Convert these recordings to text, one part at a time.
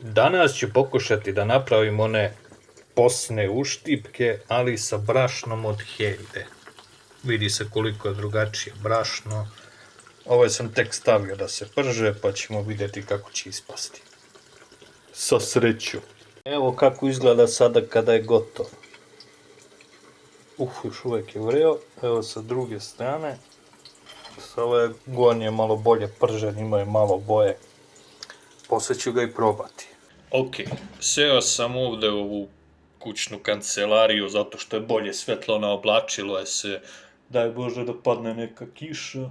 Danas ću pokušati da napravim one posne uštipke, ali sa brašnom od Helde. Vidi se koliko je drugačije brašno. Ovo sam tek stavio da se prže, pa ćemo vidjeti kako će ispasti. Sa sreću. Evo kako izgleda sada kada je gotov. Još uvijek je vreo. Evo sa druge strane. Sa ove gornje malo bolje pržen, ima je malo boje. Poslije ću ga i probati. Ok, seo sam ovdje u ovu kućnu kancelariju zato što je bolje svetlo naoblačilo je se. Daj Bože da padne neka kiša.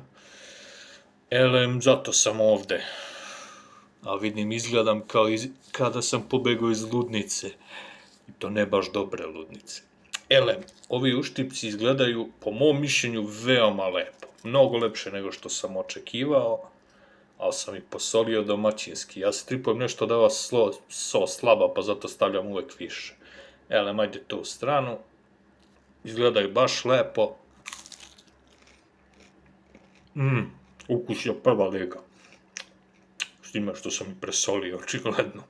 Elem, zato sam ovdje. A vidim, izgledam kao kada sam pobegao iz ludnice. I to ne baš dobre ludnice. Elem, ovi uštipci izgledaju, po mom mišljenju, veoma lepo. Mnogo lepše nego što sam očekivao. Ali sam ih posolio domaćinski. Ja se tripujem nešto da ova sos slaba, pa zato stavljam uvek više. Elem, ajde to u stranu. Izgledaju baš lepo. Ukus je prva liga. S time što sam i presolio, očigledno.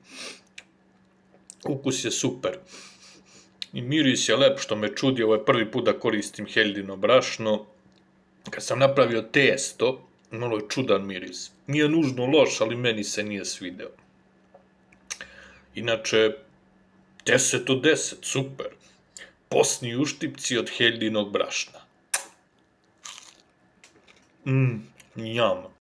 Ukus je super. I miris je lep, što me čudi, ovo je prvi put da koristim Heldino brašno. Kad sam napravio testo, malo je čudan miris. Nije nužno loš, ali meni se nije svideo. Inače, 10 od 10, super. Posni uštipci od Heldinog brašna. Njam.